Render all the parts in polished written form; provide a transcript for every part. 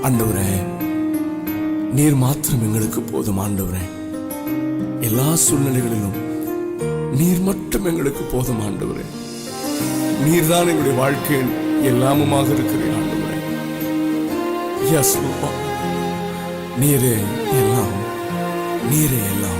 ஆண்டவரே, நீர் மாத்திரம் எங்களுக்கு போதும். ஆண்டவரே, எல்லா சூழ்நிலைகளிலும் நீர் மட்டும் எங்களுக்கு போதும். ஆண்டவரே, நீர்தான் எங்களுடைய வாழ்க்கையில் எல்லாமுமாக இருக்கிறீர். ஆண்டவரே, எஸ் அப்பா, நீரே எல்லாம், நீரே எல்லாம்.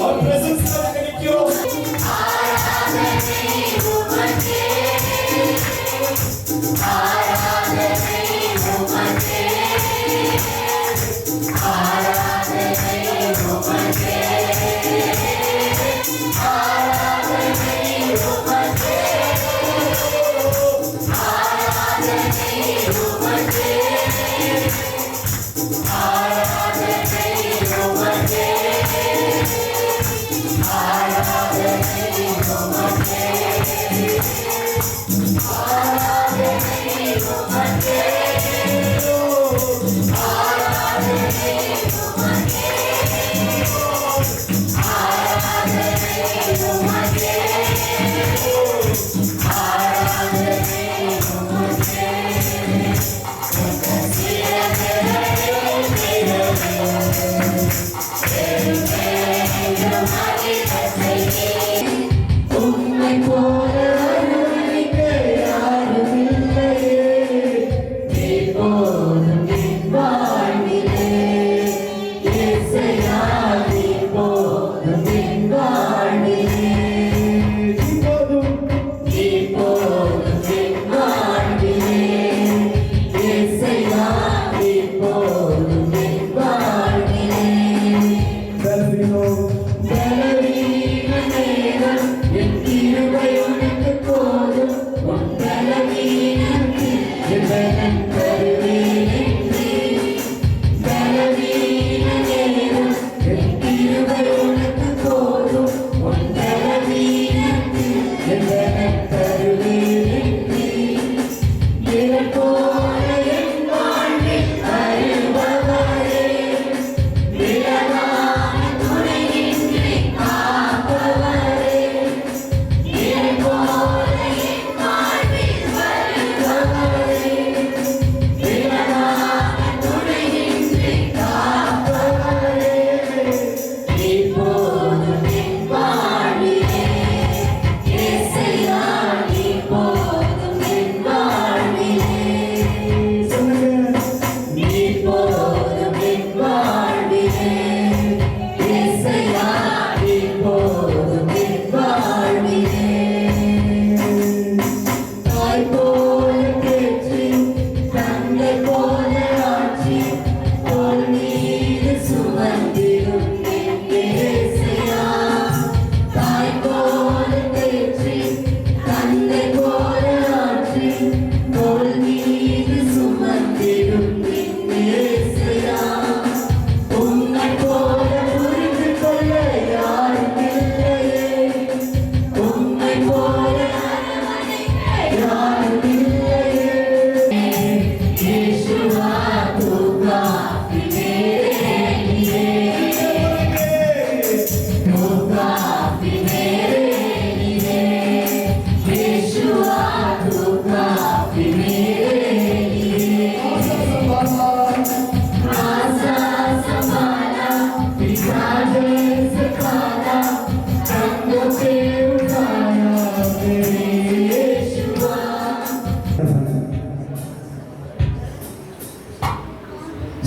Our presence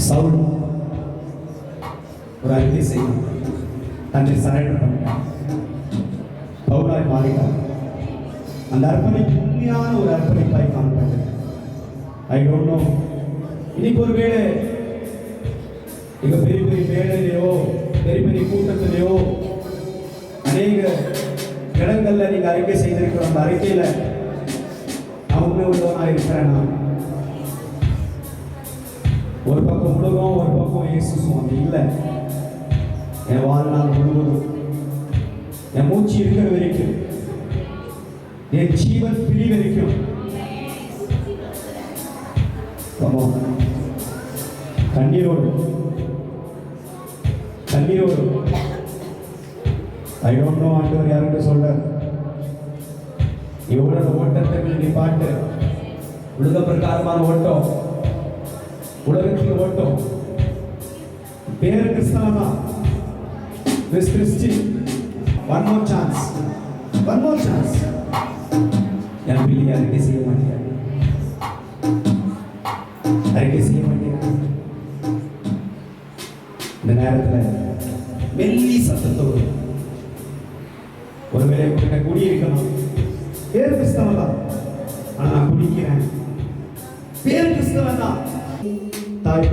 சவுல் ஒரு அறிக்கை செய்யும் தன்னை சரண்டர் பண்ணிட்டான், பவுலாய் மாறிட்டான். அந்த அர்ப்பணிப்பு உண்மையான ஒரு அர்ப்பணிப்பாய் காணப்பட்டது. ஐ டோன்ட் நோ, இன்னைக்கு ஒரு வேளை மிக பெரிய பெரிய வேலையிலையோ பெரிய பெரிய கூட்டத்திலேயோ அநேக இடங்கள்ல நீங்க அறிக்கை செய்திருக்கிற அந்த அறிக்கையில நான் உண்மை உள்ளவனாக இருக்கிறேன். நான் ஒரு பக்கம் உலகம், ஒரு பக்கம் இயேசு சுவாமி இல்லை. என் வாழ்நாள் முழுவதும் என் மூச்சு இருக்கிற வரைக்கும், என் ஜீவன் பிரி வரைக்கும் கண்ணீரோடு கண்ணீரோடு ஐ டோன்ட் நோ ஆண்டவர் யாருன்னு சொல்ற இவ்வளவு ஓட்டத்தை நீ பாட்டு உலக பிரகாரமான ஓட்டம், உலகத்தில் ஓட்டம், பேரு கிறிஸ்தவனா Christy. One more chance, one more chance. என் பிள்ளை அறிக்கை செய்ய மாட்டேன், அறிக்கை செய்ய மாட்டேன். இந்த நேரத்தில் மெல்லி சத்தத்தோடு ஒருவேளை உங்கள்கிட்ட குடியிருக்கணும், பேரு கிறிஸ்தவன் தான், ஆனால் நான் குடிக்கிறேன் கிறிஸ்தவன் தான். தாய்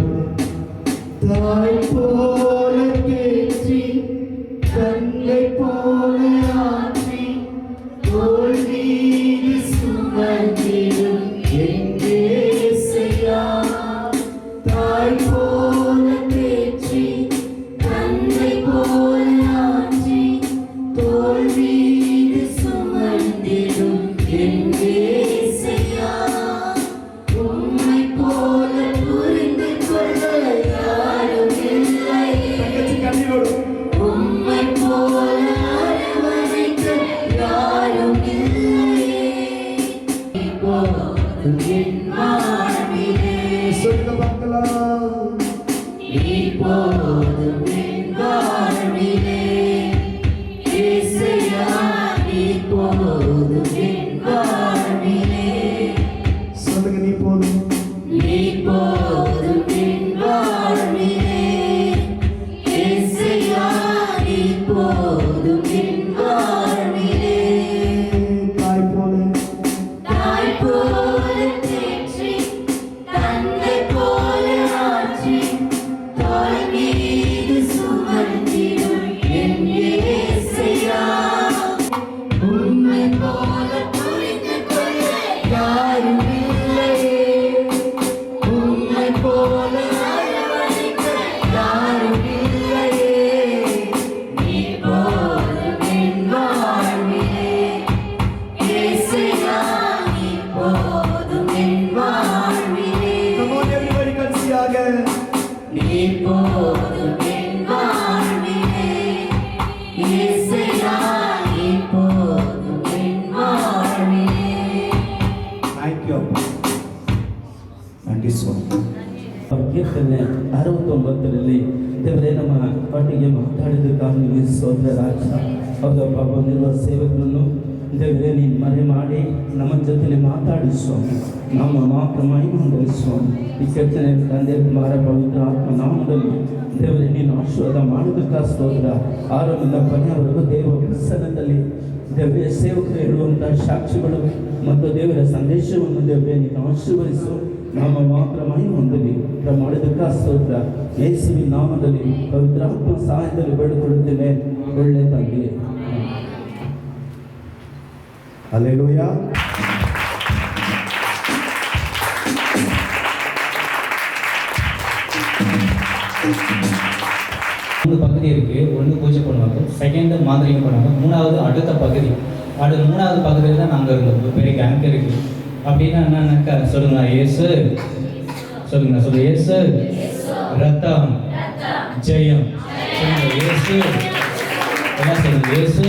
போல பேச்சு, தந்தை போல ஆட்சி, தோள் மீது சுமந்திடும் எங்கே செய்யா. தாய் போல பேச்சு, தந்தை போல ஆட்சி, தோள் மீது சுமந்திடும் எங்கே செய்யா. உம்மை போல புரிந்து கொள்ள யாரும் இல்லை. உம்மை போல அரவணைக்க யாரும் இல்லை. இப்போதும் என் வாழ்விலே சொல்லுங்க பார்க்கலாம். இப்போதும் என் வாழ்விலே இயேசுயா, இப்போதும் என் வாழ்விலே சொல்லுங்க. நீ போதும், நீ போதும் என் வாழ்விலே இயேசுயா, இப்போதும் என் வாழ்விலே. தாய் போல தேற்றி, தந்தை போல ஆட்சி, தோள் மீது சுமந்திடும் என் இயேசுயா. உம்மை போல புரிந்து கொள்ள யாரும் இல்லையே. உம்மை போல அரவணைக்க யாரும் இல்லையே. நீ போதும் என் வாழ்விலே இயேசுயா, நீ போதும் என் வாழ்விலே. Come on everybody, கடைசியாக நீ போதும் என் வாழ்விலே இயேசுயா, நீ போதும் என் வாழ்விலே. Thank you. Thank you so much. ಕೀರ್ತನೆ 69ರಲ್ಲಿ ದೇವರೇ ನಮ್ಮ ಒಟ್ಟಿಗೆ ಮಾತಾಡಿದ್ದಕ್ಕಾಗಿ ನಿಮಗೆ ಸ್ತೋತ್ರ ರಾಜ. ಹೌದಪ್ಪ, ಬಂದಿರುವ ಸೇವಕರನ್ನು ದೇವರೇ ನೀನು ಮರೆ ಮಾಡಿ ನಮ್ಮ ಜೊತೆಲಿ ಮಾತಾಡಿ ಸ್ವಾಮಿ, ನಮ್ಮ ಮಾತ್ರ ಮಹಿಮೆ ಸ್ವಾಮಿ. ಈ ಕೀರ್ತನೆ ತಂದೆ ಕುಮಾರ ಪವಿತ್ರ ಆತ್ಮ ನಾಮದಲ್ಲಿ ದೇವರೇ ನೀನು ಆಶೀರ್ವಾದ ಮಾಡೋದಕ್ಕೆ ಸ್ತೋತ್ರ. ಆರಂಭದಿಂದ ಕೊನೆಯವರೆಗೂ ದೇವ ಪ್ರಸನ್ನದಲ್ಲಿ ದೇವರ ಸೇವಕರು ಇರುವಂಥ ಸಾಕ್ಷಿಗಳು ಮತ್ತು ದೇವರ ಸಂದೇಶವನ್ನು ದೇವರೇ ನೀನು ಆಶೀರ್ವದಿಸು. ನಮ್ಮ ಮಾತ್ರ ಮಹಿಮೆ ಹೊಂದಲಿ ಮಾಡಿದಕ್ಕೆ ಸ್ತೋತ್ರ. ಯೇಸುವಿನ ನಾಮದಲ್ಲಿ ಪವಿತ್ರಾತ್ಮ ಸಹಾಯದಲ್ಲಿ ಬೇಡಿಕೊಳ್ಳುತ್ತೇನೆ, ಒಳ್ಳೆ ತಂದೆ. Hallelujah. மூணு பகுதி இருக்குது. ஒன்று பூஜை பண்ணுவாங்க, செகண்டு மாந்திரிகம் பண்ணுவாங்க, மூணாவது அடுத்த பகுதி. மூணாவது பகுதியில் தான் நாங்கள் இருந்தோம். பெரிய கேங்க் இருக்குது. அப்படின்னா என்னன்னாக்கா சொல்லுங்களா, இயேசு சொல்லுங்களா, சொல்லு இயேசு ரத்தம் ஜெயம். சொல்லுங்க இயேசு, என்ன சொல்லுங்க, இயேசு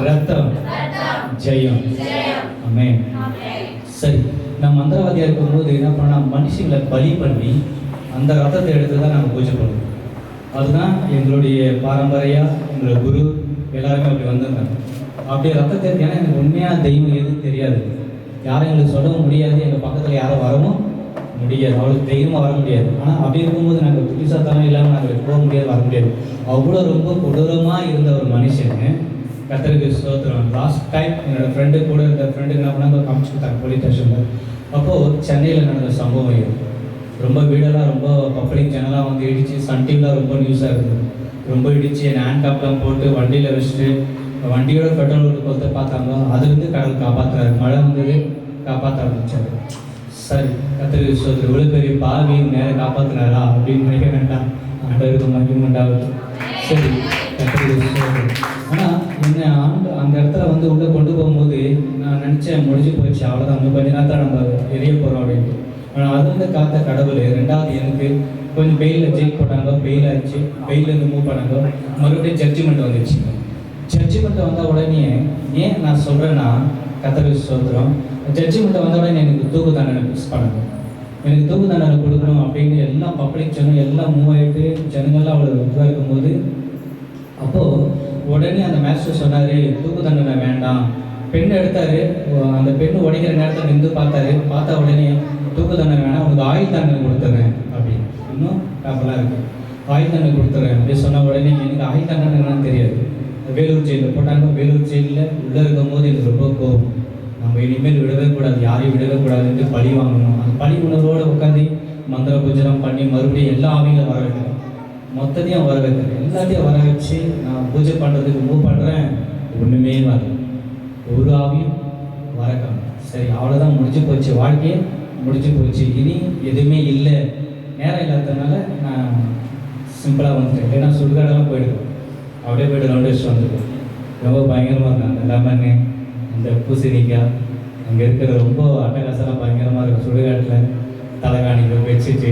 ரத்தம் ஜெயம். ஆமென். சரி, நான் மந்திரவாதியாக இருக்கும்போது என்ன பண்ணால் மனுஷங்களை பலி பண்ணி அந்த ரத்தத்தை எடுத்து தான் நாங்கள் பூஜை பண்ணுவோம். அதுதான் எங்களுடைய பாரம்பரியம். எங்களோட குரு எல்லாருமே அப்படி வந்திருந்தாங்க. அப்படியே ரத்தத்தை எடுத்து, ஏன்னா எனக்கு உண்மையாக தெய்வம் எதுவும் தெரியாது, யாரும் எங்களுக்கு சொல்லவும் முடியாது, எங்கள் பக்கத்தில் யாரும் வரவும் முடியாது, அவளுக்கு தைரியமாக வர முடியாது. ஆனால் அப்படி இருக்கும்போது நாங்கள் புதுசாத்தனம் இல்லாமல் நாங்கள் போக முடியாது, வர முடியாது. அவ்வளோ ரொம்ப கொடூரமாக இருந்த ஒரு மனுஷன் கர்த்தருக்கு ஸ்தோத்திரம். லாஸ்ட் டைம் என்னோடய ஃப்ரெண்டு கூட இருந்த ஃப்ரெண்டுக்கு என்ன பண்ணாங்க, காமிச்சு கொடுத்தாங்க போலீஸ் ஸ்டேஷனில். அப்போது சென்னையில் நடந்த சம்பவம் இது. ரொம்ப வீடெல்லாம் ரொம்ப பப்ளிக் ஜனலாம் வந்து இடித்து, சன் டிவிலாம் ரொம்ப நியூஸாக இருந்தது. ரொம்ப இடித்து என் ஹேண்ட் கேப்லாம் போட்டு வண்டியில் வச்சுட்டு வண்டியோட பெட்ரோல் விட்டு கொடுத்து பார்த்தாங்க. அதுலேருந்து கடல் காப்பாற்றுறாரு. மழை வந்தது, காப்பாற்ற ஆரம்பிச்சாரு. சரி, கர்த்தருக்கு ஸ்தோத்திரம். இவ்வளோ பெரிய பாவியும் நேரம் காப்பாற்றினாரா அப்படின்னு நினைக்க வேண்டாம், ஆண்டவருக்கு மகிமை உண்டாகுது. சரி, கர்த்தருக்கு ஸ்தோத்திரம். ஆனால் என்ன அந்த இடத்துல வந்து உள்ளே கொண்டு போகும்போது நான் நினச்சேன் முடிஞ்சு போயிடுச்சு, அவ்வளோதான், இன்னும் கொஞ்ச நேரத்தில் நம்ம எரிய போகிறோம் அப்படின்ட்டு. ஆனால் அது வந்து காத்த கடவுள். ரெண்டாவது எனக்கு கொஞ்சம் பெயிலில் ஜெயிக் போட்டாங்க, பெயில் ஆச்சு, பெயிலேருந்து மூவ் பண்ணாங்க, மறுபடியும் ஜட்ஜ்மெண்ட் வந்துச்சு. ஜட்ஜ்மெண்ட்டை வந்த உடனே ஏன் நான் சொல்கிறேன்னா, கர்த்தருக்கு ஸ்தோத்திரம், ஜட்ஜ்மெண்ட்டை வந்த உடனே எனக்கு தூக்கு தண்டனை ஃபிக்ஸ் பண்ணாங்க. எனக்கு தூக்கு தண்டனை கொடுக்கணும் அப்படின்னு எல்லாம் பப்ளிக் ஜனம் எல்லாம் மூவ் ஆகிட்டு ஜனங்கள்லாம் அவ்வளோ இதாக இருக்கும்போது, அப்போது உடனே அந்த மாஸ்டர் சொன்னார், தூக்கு தண்டனை வேண்டாம். பெண் எடுத்தார், அந்த பெண்ணு உடைக்கிற நேரத்தை நின்று பார்த்தாரு. பார்த்தா உடனே தூக்கு தண்டனை வேணாம், உனக்கு ஆயுள் தண்டனை கொடுத்துட்றேன் அப்படின்னு. இன்னும் காப்பெல்லாம் இருக்குது, ஆயுள் தண்டனை கொடுத்துட்றேன் அப்படின்னு சொன்ன உடனே எனக்கு ஆயுள் தண்டனை என்னன்னு தெரியாது. வேலூர் ஜெயிலில் போட்டாங்க. வேலூர் ஜெயிலில் உள்ளே இருக்கும் போது எனக்கு ரொம்ப கோபம். நம்ம இனிமேல் விடவே கூடாது, யாரையும் விடவே கூடாதுன்ட்டு பழி வாங்கணும். அந்த பழி உணர்வோடு உட்காந்து மந்திர பூஜனம் பண்ணி மறுபடியும் எல்லா ஆவிகளும் வர வைக்கிறேன், மொத்தத்தையும் வர வைக்கிறேன், எல்லாத்தையும் வர வச்சு நான் பூஜை பண்ணுறதுக்கு மூவ் பண்ணுறேன். ஒன்றுமே வரல, ஒரு ஆவியும் வரக்காம. சரி, அவ்வளோதான், முடிஞ்சு போச்சு, வாழ்க்கையே முடிஞ்சு போச்சு, இனி எதுவுமே இல்லை. நேரம் இல்லாததுனால நான் சிம்பிளாக வந்துட்டேன். இல்லைன்னா சுடுகாடெல்லாம் போயிடுவேன், அப்படியே போய்ட்டு ரவுண்ட் அடிச்சு வந்துடுவேன். ரொம்ப பயங்கரமாக இருக்கும். அந்த லெமனு, அந்த பூசணிக்காய், அங்கே இருக்கிற ரொம்ப அட்டகாசெல்லாம் பயங்கரமாக இருக்கும். சுடுகாட்டில் தலைகாணிகள் வச்சுட்டு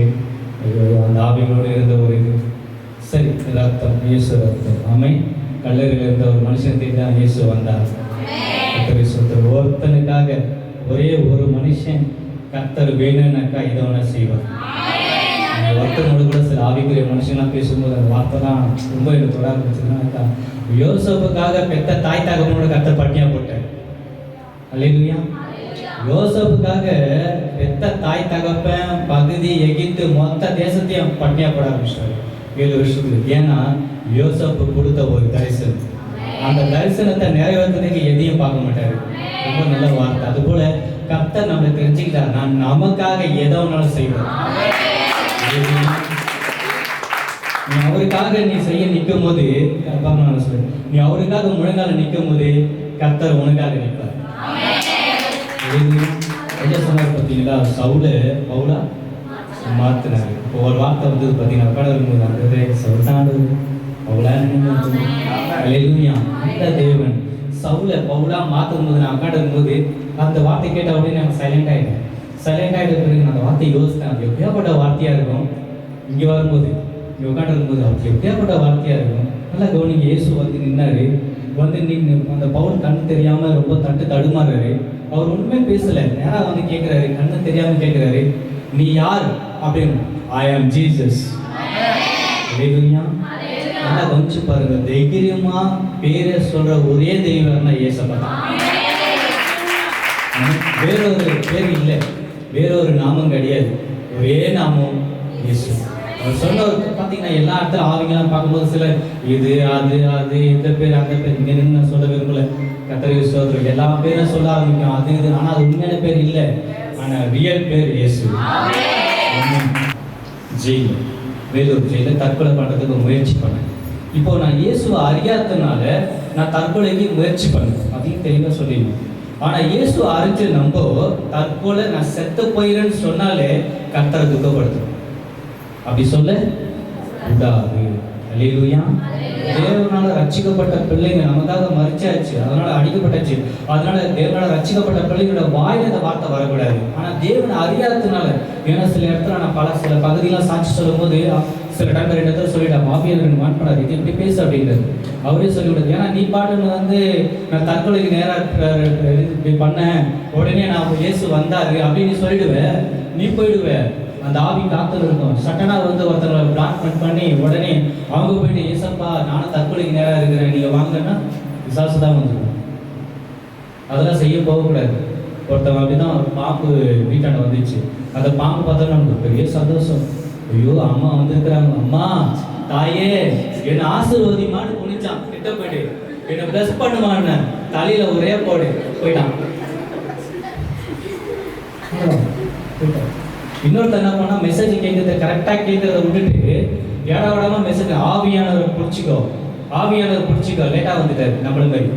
அந்த ஆவிகளோடு இருந்த ஒரு இது. சரி, ரத்தம், இயேசு ரத்தம். ஆமை, கல்லறையில் இருந்த ஒரு மனுஷன் தான் இயேசு வந்தார். கர்த்தர் ஒருத்தனுக்காக, ஒரே ஒரு மனுஷன் கர்த்தர் வேணும்னாக்கா இதை ஒன்று செய்வார். ஒருத்தனோடு கூட சில ஆவிக்குரிய மனுஷன்லாம் பேசும்போது அந்த வார்த்தைலாம் ரொம்ப எனக்கு தொட ஆரம்பிச்சதுனாக்கா, யோசப்புக்காக பெத்த தாய் தகவனோட கர்த்தர் பட்டினியாக போட்டார். அல்லேலூயா. யோசப்புக்காக பெத்த தாய் தகப்பன் பகுதி எகிப்து மொத்த தேசத்தையும் பட்டினியாக போட ஆரம்பிச்சிட்டாரு 7 வருஷத்துக்கு. ஏன்னா யோசப்பு கொடுத்த ஒரு தரிசனம், அந்த தரிசனத்தை நிறைவேற்றதுக்கு எதையும் பார்க்க மாட்டாரு. ரொம்ப நல்ல வார்த்தை. அதுபோல கர்த்தர் நம்மளை தெரிஞ்சுக்கிட்டார், நான் நமக்காக எதை ஒன்றாலும் செய்வேன். நீ அவருக்காக நீ செய்ய நிற்கும் போது, நீ அவருக்காக முழங்கால நிற்கும் போது கர்த்தர் உனக்காக நிற்பார். என்ன சொன்னார் பார்த்தீங்களா, பவுலா மாத்தினாரு. ஒரு வார்த்தை வந்தது பார்த்தீங்கன்னா, கடவுள் வந்தது சொல்லிட்டாண்டு பவுலா. அந்த தேவன் பவுலா மாற்றும் போது நான் உட்காந்துருக்கும் போது அந்த வார்த்தை கேட்ட உடனே நான் சைலண்ட் ஆகிட்டேன். சைலண்ட் ஆகிட்ட பிறகு நான் அந்த வார்த்தையை யோசித்தேன், அது எப்படியாப்பட்ட வார்த்தையாக இருக்கும். இங்கே வரும்போது, இங்கே உட்காந்துருக்கும்போது அவருக்கு எப்படியாப்பட்ட வார்த்தையாக இருக்கும். நல்லா கவனிங்க. இயேசு வந்து நின்னாரு, வந்து நின்று அந்த பவுல் கண்ணு தெரியாமல் ரொம்ப தடுமாறுறாரு. அவர் ஒன்றுமே பேசலை, நேராக வந்து கேட்குறாரு, கண்ணு தெரியாமல் கேட்குறாரு, நீ யார் அப்படின்னு. ஐ ஆம் ஜீசஸ். நல்லா கவனிச்சு பாருங்க, தைரியமா பேரை சொல்ற ஒரே தெய்வம்னா இயேசப்பா தான். வேறொரு பேர் இல்லை, வேறொரு நாமம் கிடையாது, ஒரே நாமம் இயேசு. அவர் சொன்னவருக்கு பார்த்தீங்கன்னா எல்லா இடத்துல ஆவிங்கெல்லாம் பார்க்கும்போது சில இது அது அது இந்த பேர் அந்த பேர், இங்கே நின்று நான் சொல்ல விரும்பல, கர்த்தருடைய சோதரர் எல்லா பேரும் சொல்ல ஆரம்பிக்கும் அது இது. ஆனால் அது உண்மையான பேர் இல்லை, ஆனால் ரியல் பேர் இயேசு. ஜெயில், வேலூர் ஜெயிலில் தற்கொலை பண்ணுறதுக்கு முயற்சி பண்ணேன். இப்போ நான் இயேசுவை அறியாததுனால நான் தற்கொலைக்கு முயற்சி பண்ணேன் அப்படின்னு தெளிவாக சொல்லிடணும். ஆனால் இயேசுவை அறிஞ்சு நம்ம தற்கொலை நான் செத்து போயிறேன்னு சொன்னாலே கர்த்தரை துக்கப்படுத்தும். அப்படி சொல்ல கூடாது. அல்லேலூயா. தேவனால ரட்சிக்கப்பட்ட பிள்ளைங்க நமக்காக மறிச்சாச்சு, அதனால அடிக்கப்பட்டாச்சு, அதனால தேவனால ரட்சிக்கப்பட்ட பிள்ளைங்களோட வாயில இந்த வார்த்தை வரக்கூடாது. ஆனால் தேவனை அறியாததுனால, ஏன்னா சில இடத்துல நான் சில பகுதியெல்லாம் சாட்சி சொல்லும் போது சில டைம் 2 இடத்துல சொல்லிட்டேன், மாப்பியார் மாட்படாது, இது இப்படி பேச அப்படின்றது அவரே சொல்லிவிடுது. ஏன்னா நீ பாட்டுன்னு வந்து நான் தற்கொலைக்கு நேராக இப்படி பண்ணேன், உடனே நான் இயேசு வந்தாரு அப்படின்னு சொல்லிடுவேன், நீ போயிடுவேன். அந்த ஆவி காத்துல இருக்கும். சட்டனாக வந்து ஒருத்தரை பிளாக்மெண்ட் பண்ணி உடனே அவங்க போயிட்டு ஏசப்பா நானும் தற்கொலைக்கு நேராக இருக்கிறேன் நீங்கள் வாங்கன்னா விசாசு தான் வந்துடும். அதெல்லாம் செய்ய போகக்கூடாது. ஒருத்தவங்க அப்படிதான் ஒரு பாம்பு வீட்டாண்ட வந்துச்சு. அந்த பாம்பு பார்த்தா நமக்கு பெரிய சந்தோஷம். ஐயோ அம்மா வந்திருக்கிறாங்க, அம்மா தாயே என்னை ஆசீர்வதிமான்னு குனிச்சான். கிட்ட போயிட்டு என்னை பிளஸ் பண்ணுவான்னு தலையில ஒரே போடு போயிட்டான். இன்னொருத்த என்ன பண்ணா, மெசேஜ் கேட்கறத கரெக்டாக கேட்கறத விட்டுட்டு ஏடா விடாம மெசேஜ் ஆவியானவர் பிடிச்சிக்கோ, ஆவியானவர் பிடிச்சிக்கோ. லேட்டாக வந்துட்டாரு, நம்மள மாதிரி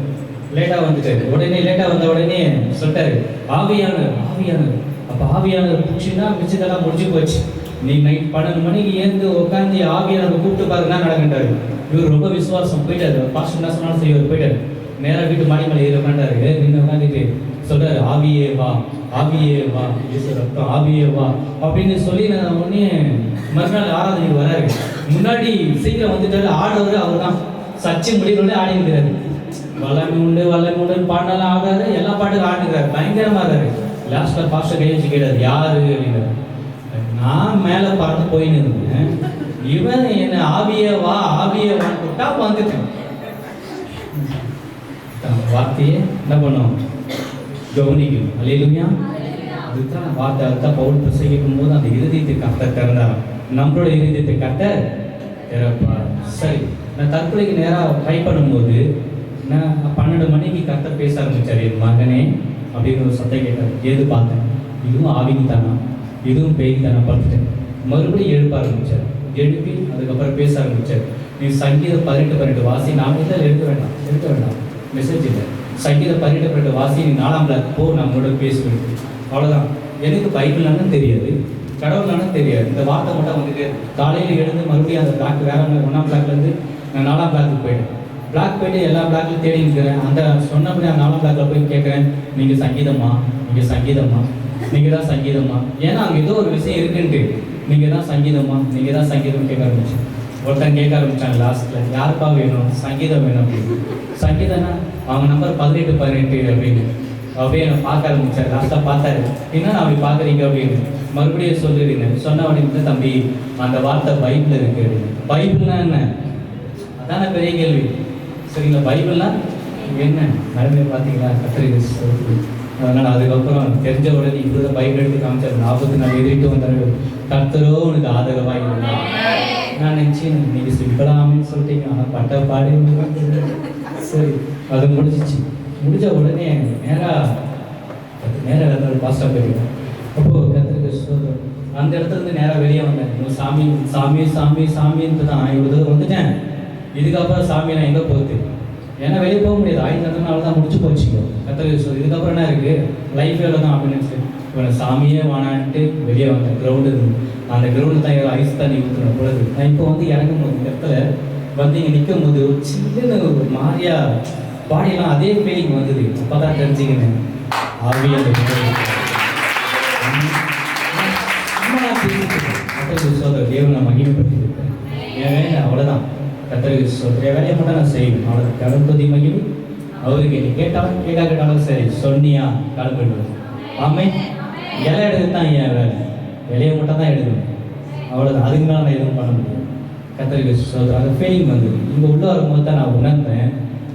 லேட்டாக வந்துட்டாரு. உடனே லேட்டாக வந்த உடனே சொல்லிட்டாரு ஆவியானவர். அப்போ ஆவியானவர் பிடிச்சின்னா மிச்சதெல்லாம் முடிஞ்சு போச்சு. நீ நைட் 12 மணிக்கு ஏந்து உட்காந்து ஆவியானவர் கூப்பிட்டு பாருன்னா நடக்கின்றாரு. இவர் ரொம்ப விசுவாசம் போயிட்டாரு. பாஸ்டர் என்ன சொன்னாலும் செய்வார். போயிட்டாரு நேராக வீட்டு மாடி மேலே ஏறி உட்காண்டாரு. நின்று உட்காந்துட்டு சொல்றாரு ஆவியே வா, ஆவியே வா, இயேசு ரத்தம், ஆவியே வா அப்படின்னு சொல்லி நான் உடனே மறுநாள் ஆராதனைக்கு வராரு. முன்னாடி சீக்கிரம் வந்துட்டாரு. ஆடவர் அவர் தான் சச்சி முடிவுல ஆடி இருக்கிறாரு. வல்லமை உண்டுன்னு பாடலாம் ஆடாரு, எல்லா பாட்டுக்கும் ஆடுகிறாரு, பயங்கரமா இருக்காரு. லாஸ்ட்ல பாஸ்டர் கை வச்சு கேட்டாரு யாரு அப்படின்னாரு. நான் மேலே பறந்து போயின்னு இருந்தேன், இவன் என்ன ஆவியே வா கூப்பிட்டா வந்துட்டேன். வார்த்தையே என்ன பண்ணும், கவனிக்கும். அல்லேலூயா. அதுதான் வார்த்தை. அதுதான் பவுல் பிரசங்கிக்கும் போது அந்த இருதயத்தை கர்த்தர் திறந்தார். நம்மளோட இருதயத்தை கர்த்தர் திறப்பார். சரி, நான் தற்கொலைக்கு நேராக ட்ரை பண்ணும்போது நான் 12 மணிக்கு கர்த்தர் பேச ஆரம்பிச்சார். என் மகனே அப்படின்னு ஒரு சத்தம் கேட்டார். ஏது பார்த்தேன், இதுவும் ஆவிக்கு தானா, இதுவும் பேய்க்கு தானா பார்த்துட்டேன். மறுபடியும் எழுப்ப ஆரம்பித்தார். எழுப்பி அதுக்கப்புறம் பேச ஆரம்பித்தார். நீ சங்கீதம் 18:12 வாசி. நான் வந்து எடுக்க வேண்டாம் மெசேஜ் இல்லை. சங்கீதம் 18:12 வாசி, நீ 4ஆம் பிளாக் போ, நான் உங்களோட பேசுவேன். அவ்வளோதான். எனக்கு பைபிள்னாலும் தெரியாது, கடவுள்னாலும் தெரியாது. இந்த வார்த்தை மட்டும் வந்துட்டு காலையில் எழுந்து மறுபடியும் அந்த பிளாக் வேற 1ஆம் பிளாக்லேருந்து நான் 4ஆம் பிளாக்கு போயிட்டேன். பிளாக் போயிட்டு எல்லா பிளாக்லையும் தேடி இருக்கிறேன். அந்த சொன்னபடி அந்த 4ஆம் பிளாக்ல போய் கேட்குறேன், நீங்கள் சங்கீதமா, நீங்கள் சங்கீதமா, நீங்கள் தான் சங்கீதமா. ஏன்னா அங்கே ஏதோ ஒரு விஷயம் இருக்குன்ட்டு நீங்கள் தான் சங்கீதமா, நீங்கள் தான் சங்கீதம் கேட்க ஆரம்பிச்சு. ஒருத்தன் கேட்க ஆரம்பிச்சாங்க லாஸ்ட்டில், யாருப்பா வேணும், சங்கீதம் வேணும் அப்படின்னு. சங்கீதம்னா அவங்க நம்பர் 18 அப்படின்னு. அப்படியே என்னை பார்க்க ஆரம்பித்தார். லாஸ்ட்டாக பார்த்தாரு, என்ன அப்படி பார்க்குறீங்க அப்படின்னு. மறுபடியும் சொல்லிடுங்க. சொன்ன உடனே தம்பி அந்த வார்த்தை பைபிள் இருக்கு அப்படின்னு. பைபிள்னா என்ன, அதான பெரிய கேள்வி. சரிங்களா, பைபிள்னா என்ன நடந்து பார்த்தீங்களா, கத்திரிக்கை. அதனால் அதுக்கப்புறம் தெரிஞ்ச உடனே இப்படி பைபிள் எடுத்து காமிச்சார். 40 நாள் எதிரிட்டு வந்தாரு. கர்த்தரோ உனக்கு ஆதரவாக இருந்தார். நான் நினச்சேன் நீங்கள் சிம்பிளாமின்னு சொல்லிட்டீங்க, ஆனால் பட்ட பாடி. சரி, அது முடிஞ்ச உடனே நேராக இடத்துல பாஸ்டாக போயிருக்கேன். அப்போது கத்திரிக்கை அந்த இடத்துல இருந்து நேராக வெளியே வந்தேன். இன்னும் சாமி சாமி சாமி சாமின்ட்டு தான் இவ்வளோ வந்துட்டேன். இதுக்கப்புறம் சாமி நான் எங்கே போகுது, ஏன்னா வெளியே போக முடியாது. 5 நாள் தான் முடிச்சு போச்சுக்கோ. கத்திரிக்கை இதுக்கப்புறம் என்ன இருக்குது, லைஃப் எவ்வளோ தான் அப்படின்னு சொல்லி இப்போ சாமியே வானான்ட்டு வெளியே வந்தேன். கிரவுண்டு இருந்து அந்த கிரவுண்டில் தான் ஐஸ் தண்ணி ஊற்றுன பொழுது நான் இப்போ வந்து இறங்கும் போது இந்த இடத்துல வந்து இங்கே நிற்கும் போது ஒரு சின்ன ஒரு மாதிரியா பாடியெல்லாம் அதே ஃபீலிங் வந்தது. அப்போ தான் தெரிஞ்சுக்கினேன் ஆவியாக சோதர் தேவனை மகிமைப்படுத்திருக்கேன். என் வேலை அவ்வளோதான். கத்தருக்கு சோதர் என் வேலையை மட்டும் நான் செய்வேன். அவ்வளோ கடற்பதி மகிமை அவருக்கு நீ கேட்டாலும் கேட்டாலும் சரி சொன்னியா கடன்படுவது. ஆமை இலை எடுத்து தான் என் வேலை, இலையை மட்டும் தான் எடுக்கணும். அவ்வளோதான். அதுக்கு மேலே நான் எதுவும் பண்ண முடியும். கத்தருக்கு சோதரம் அந்த ஃபீலிங் வந்தது. இங்கே உள்ள வரும்போது தான் நான் உணர்ந்தேன்,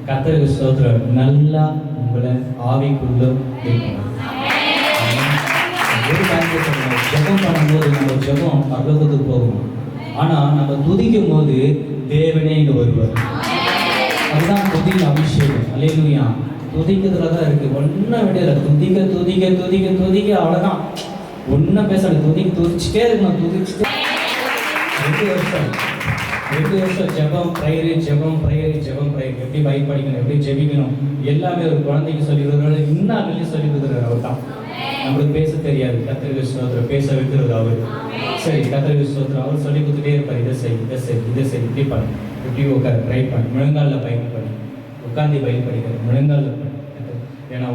கத்தருக்கு சோதரம் நல்லா உங்களை ஆவிக்குள்ள இருக்கணும். ஜெபம் பண்ணும்போது நம்ம ஜெபம் பரலோகத்துக்கு போகும். ஆனால் நம்ம துதிக்கும் போது தேவனே இங்கே வருவார். அதுதான் துதி அபிஷேகம். அல்லேலூயா. துதிக்கிறதுல தான் இருக்குது. ஒன்றும் விடையில துதிக்க துதிக்க துதிக்க துதிக்க அவ்வளோதான். ஒன்றும் பேசல. துதிச்சுட்டே இருக்கணும். துதிச்சுட்டே 2 வருஷம் ஜெபம் ப்ரையரு எப்படி பைக் படிக்கணும், எப்படி ஜெபிக்கணும் எல்லாமே ஒரு குழந்தைக்கு சொல்லி கொடுக்குறாரு. இன்னும் சொல்லி கொடுக்குறாரு. அவர் தான். நம்மளுக்கு பேச தெரியாது. கத்திரிக்கை ஸ்தோத்திரம் பேச வைக்கிறது அவர். சரி, கத்திரிக்கை ஸ்தோத்திரம் அவர் சொல்லி கொடுத்துட்டே இருப்பார். இதை செய் இப்படி பண்ணு, இப்படி உட்கார ட்ரை பண்ணி முழங்காலில் பைக் பண்ணி உட்காந்து பைக் படிக்கிறது முழங்காலில் பண்ணி. ஏன்னா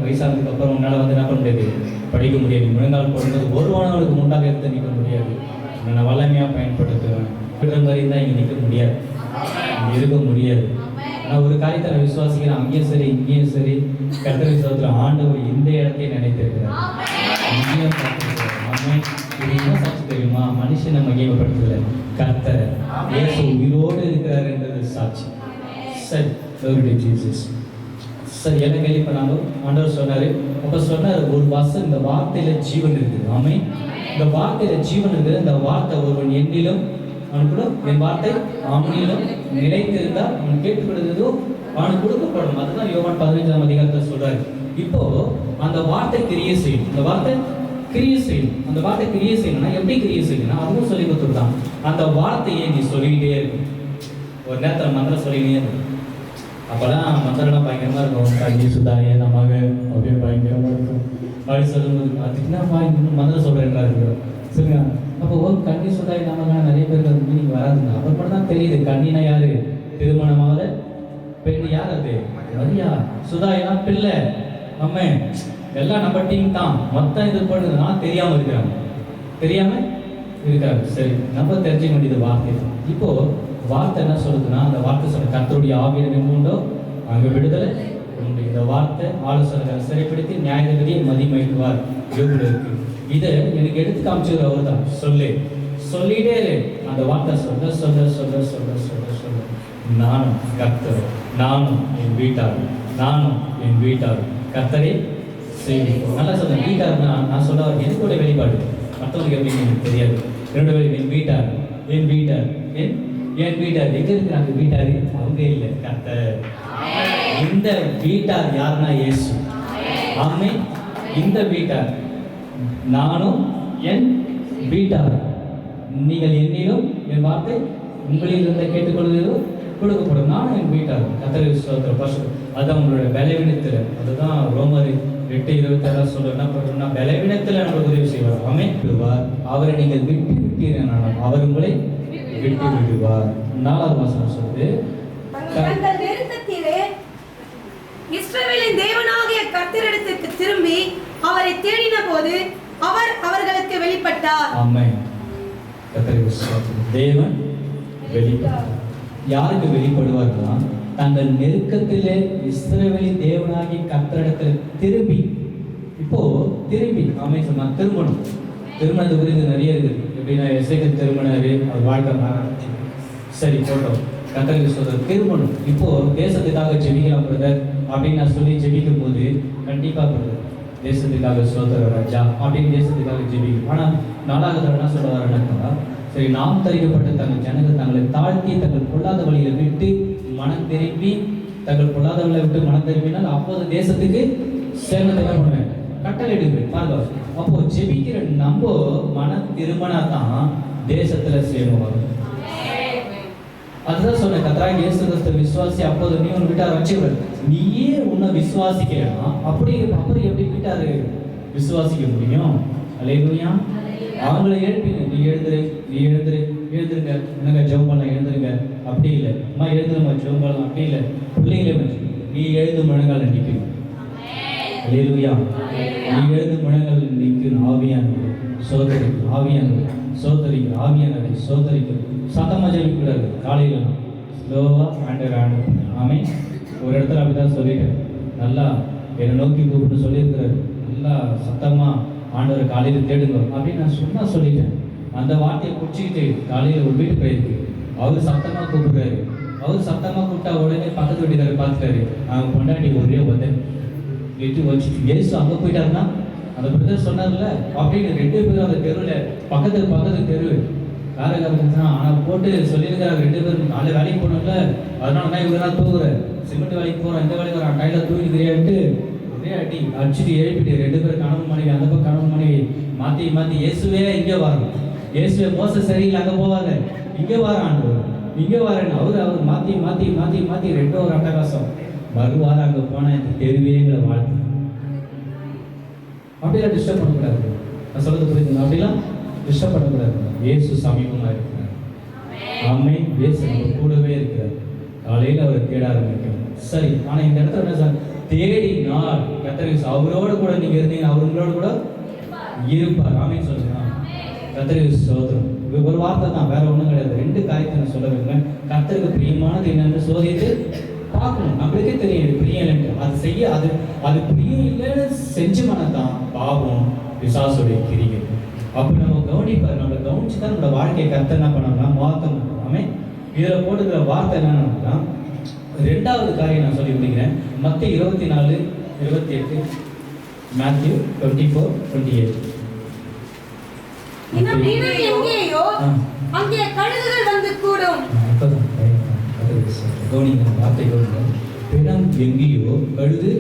வயசானதுக்கு அப்புறம் உன்னால் வந்து என்ன பண்ண முடியாது, படிக்க முடியாது. முழங்கால் போடும்போது ஒருவனுக்கு முன்னாக எடுத்து நிற்க முடியாது. நான் வல்லமையாக பயன்படுத்துவேன். இருக்கிற மாதிரி இருந்தால் இங்கே நிற்க முடியாது, இங்கே இருக்க முடியாது. ஆனால் ஒரு காரியத்தை நான் விசுவாசிக்கிறேன். அங்கேயும் சரி இங்கேயும் சரி கர்த்தருக்கு ஸ்தோத்திரம். ஆண்டவர் இந்த இடத்தையும் நினைத்திருக்கிறார். இங்கேயும் இது என்ன சாட்சி தெரியுமா, மனுஷனை மகிமைப்படுத்தல, கர்த்தர் இயேசு உயிரோடு இருக்கிறார் என்றது சாட்சி. சரி, ஜீசஸ். சரி, என்ன கேள்வி பண்ணாலும் ஆண்டவர் சொன்னார். அப்போ சொன்னார், ஒரு வாசம் இந்த வார்த்தையில் ஜீவன் இருக்குது. ஆமே, இந்த வார்த்தையில் ஜீவன் இருக்குது. இந்த வார்த்தை ஒருவன் என்னிலும் அவனுக்குள்ள என் வார்த்தை அவனிலும் நிலைத்திருந்தால் அவன் கேட்டுக்கொள்வதோ அவனுக்கு கொடுக்கப்படும். அதுதான் யோவான் 15ஆம் அதிகாரத்தில் சொல்றாரு. இப்போ அந்த வார்த்தை கிரியை செய்யும். அந்த வார்த்தை கிரியை செய்யும். அந்த வார்த்தை கிரியை செய்யணும்னா எப்படி கிரியை செய்யணும்னா அதுவும் சொல்லி கொடுத்துருந்தான். அந்த வார்த்தையை நீ சொல்லிக்கிட்டே இருக்கும். ஒரு நேரத்தில் மந்திரம் சொல்லிக்கிட்டே இருக்கும். அப்போல்லாம் மந்திரம்லாம் பயங்கரமாக இருக்கும். கல்வி சுதாயே நமக அப்படியே பயங்கரமாக இருக்கும். அப்படி சொல்லும்போது அதுக்குன்னா இன்னும் மந்திரம் சொல்கிறேன்றாரு. சரிங்க. அப்போ கன்னி சுதாய் நமக்கான நிறைய பேருக்கு அது மீனிங் வராதுங்க. அப்போ மட்டும் தான் தெரியுது கண்ணினா யாரு, திருமணமாவது பெண் யார், அது மரியா. சுதாயினா பிள்ளை, அம்மே, எல்லாம் நம்ம டீம் தான். மொத்தம் இது பண்ணுறதுனா தெரியாமல் இருக்காங்க. சரி, நம்ம தெரிஞ்சுக்க வேண்டியது வார்த்தை தான். இப்போ வார்த்தை என்ன சொல்லுதுன்னா, அந்த வார்த்தை சொல்ல கர்த்தருடைய ஆவியில் உண்டோ அங்கே விடுதலை உண்டு. இந்த வார்த்தை ஆலோசனை சிறைப்படுத்தி நியாயதிபதியை மதிமயக்குவார். யோகுல இருக்கு. இதை எனக்கு எடுத்து காமிச்சது அவர் தான். சொல்லிட்டே இரு. அந்த வார்த்தை சொல்ல சொல்ல சொல்ல சொல்ல சொல்ல சொல்ல நானும் கர்த்தர், நானும் என் வீட்டார் கர்த்தரை செய்வோம். நல்லா சொல்றேன். வீட்டார்னா நான் சொல்ல எனக்கோட வெளிப்பாடு, மற்றவங்களுக்கு எப்படி எனக்கு தெரியாது. என்னோட என் வீட்டார் எங்க இருக்கிறாங்க வீட்டாரு, அவங்க இல்லை, கர்த்தர். இந்த வீட்டார் யாருன்னா இயேசு. ஆமென். இந்த வீட்டார் நானும் என் வீட்டார் நீங்கள் என்னிலும் என் வார்த்தை உங்களில் இருந்த கேட்டுக்கொள்வதோ கொடுக்கப்படும். நானும் என் வீட்டார் கர்த்தருக்கு ஸ்தோத்திரம். பரிசுத்தம். அதுதான் உங்களுடைய பலவீனத்தில், அதுதான் ரோமர் 8:26 சொல்ல என்ன பண்ணுறோம்னா, பலவீனத்தில் நம்மளுக்கு உதவி செய்வார். ஆமென். விடுவார். அவரை நீங்கள் விட்டு விட்டீர்கள், அவர் உங்களை விட்டு விடுவார். 4வது வசனம் சொல்லுது, தங்கள் நெருக்கத்திலே இஸ்ரவேலின் தேவனாகிய கர்த்தரிடத்திற்கு திரும்பி அவரை தேடின போது அவர் அவர்களுக்கு வெளிப்பட்டார். ஆமென். கர்த்தருக்கு ஸ்தோத்திரம். தேவன் வெளிப்பட்டார். யாருக்கு வெளிப்படுவார்னா, தங்கள் நெருக்கத்திலே இஸ்ரவேலின் தேவனாகிய கர்த்தரிடத்தில் திரும்பி. இப்போ திரும்பி ஆமென் சொன்னா திருமணம். திருமணத்தை குறித்து நிறைய இருக்குது. எப்படின்னா எசேக்கியேல் திருமணம், அவர் வாழ்க்கை மாறிச்சு. சரி போட்டோம். கர்த்தருக்கு ஸ்தோத்திரம். திருமணம். இப்போ தேசத்துக்காக ஜெபிக்கலாம் பிரதர் அப்படின்னு நான் சொல்லி ஜெபிக்கும் போது கண்டிப்பா பிரதர் தேசத்துக்காக ஸ்தோத்திர ராஜா அப்படின்னு தேசத்துக்காக ஜெபிக்கும். ஆனால் 4வது என்ன சொல்ல வரேன்னாக்கா, சரி நாம் தரிக்கப்பட்ட தங்கள் ஜனங்கள் தங்களை தாழ்த்தி தங்கள் பொல்லாத வழியை விட்டு மனம் திரும்பி, தங்கள் பொல்லாத வழியை விட்டு மனம் திரும்பினால் அப்போது தேசத்துக்கு சேர்ந்தது என்ன பண்ணுவேன், கட்டளையிடுவேன். பாருங்க, அப்போ ஜெபிக்கிற நம்ம மனம் திரும்பினா தான் தேசத்துல சேமம் வரும். அதுதான் சொன்ன கர்த்தராகிய இயேசு கிறிஸ்து விசுவாசி, அப்போது நீ உன் வீட்டார் ரட்சிக்கப்படுவார். நீயே உன்னை விசுவாசிக்கிறா, அப்புறம் எப்படி வீட்டாரு விசுவாசிக்க முடியும்? அல்லேலூயா. அவங்களை எழுப்பிங்க, நீ எழுந்துருங்க, என்னங்க ஜெபம் பண்ணலாம், எழுந்துருங்க. அப்படி இல்லை, அம்மா எழுந்துருமா ஜெபம் பண்ணலாம், அப்படி இல்லை. பிள்ளைங்களே நீ எழுந்து முழங்கால நிற்கணும். அல்லேலூயா. நீ எழுந்து முழங்கால நிற்கணும். ஆவியானவர் சோதரிக்கும், ஆவியானவர் சோதரிக்கும், ஆவியானவர் சோதரிக்கும். சத்தமாக ஜெபிக்கூடாது. காலையில் ஸ்லோவாக ஆண்டு ஆமே. ஒரு இடத்துல அப்படிதான் சொல்லிட்டேன், நல்லா என்னை நோக்கி கூப்பிட்டு சொல்லியிருக்கிறாரு, நல்லா சத்தமாக ஆண்டவர் காலையில் தேடுங்க அப்படின்னு நான் சொல்லிட்டேன். அந்த வார்த்தையை பிடிச்சிக்கிட்டு காலையில் ஒரு வீட்டு போயிருக்கு. அவர் சத்தமாக கூப்பிடுறாரு. அவர் சத்தமாக கூப்பிட்டா உடனே பக்கத்து வீட்டுக்காரர் பார்த்துட்டாரு. அவங்க பொண்டாட்டி ஒரே உதவி எட்டு வச்சுட்டு ஏசு அங்கே போயிட்டாருன்னா அந்த பிரதர் சொன்னார்ல அப்படின்னு 2 பேரும் அந்த தெருவில் பக்கத்து தெரு காரக்காரங்க. ஆனால் போட்டு சொல்லியிருக்கிறாங்க 2 பேரும் காலை வேலைக்கு போனோம்ல, அதனால தான் இவ்வளோ நாள் தூங்குறேன், சிமெண்ட் வேலைக்கு போகிறேன், இந்த வேலைக்கு வரான், கையில் தூங்கிக்கிறியான்ட்டு ஒரே அடி அடிச்சுட்டு எழுப்பிட்டு 2 பேரும் கணவன் மனைவி, அந்த பக்கம் கணவன் மனைவி மாற்றி இயேசுவே இங்கே வரணும், இயேசுவே மோச சரியில் அங்கே போவாத, இங்கே வரான், இங்கே வரேன்னு அவர் மாற்றி 2 ஒரு அட்டகாசம். மறுவாரம் அங்கே போனால் எனக்கு தெருவேங்கிற வாழ்க்கை. அப்படிலாம் டிஸ்டர்ப் பண்ணக்கூடாது. நான் சொல்றது புரியுதுங்க? அப்படிலாம் டிஸ்டர்ப் பண்ணக்கூடாது. இயேசு சமீபமாக இருக்கிறார். ஆமென். இயேசு நம்ம கூடவே இருக்கிறார். காலையில் அவரை தேட ஆரம்பிக்கணும். சரி, ஆனால் இந்த இடத்துல என்ன சார், தேடினால் கர்த்தருக்கு அவரோடு கூட நீங்கள் இருந்தீங்க, அவர் உங்களோட கூட இருப்பார். ஆமென் சொல்லுங்க. கர்த்தருக்கு ஸ்தோத்திரம். ஒரு வார்த்தை தான், வேற ஒன்றும் கிடையாது. 2 காரியத்தை நான் சொல்ல விரும்புகிறேன். கர்த்தருக்கு பிரியமானது என்னன்னு சோதித்து பார்க்கணும். நம்மளுக்கே தெரியும் பிரியம் இல்லைன்ட்டு. அது செய்ய அது பிரியம் இல்லைன்னு செஞ்சோம்னா தான் பாவம், பிசாசுடைய கிரியை. அப்போ நம்ம கவனிப்பார், நம்மளை கவனிச்சு தான் நம்மளோட வாழ்க்கையை கர்த்தர் என்ன பண்ணோம்னா மாற்றணும். ஆமென். இதில் போட்டுக்கிற வார்த்தை என்னன்னா, 2வது காரியம் நான் சொல்லி முடிக்கிறேன். மத்தேயு 24:28, மேத்யூ 24:28. எங்கேயோ அங்கே கழுகுகள் வந்து கூடும். கவனிங்க, வார்த்தை கவனிங்க. பிணம் எங்கேயோ கழுது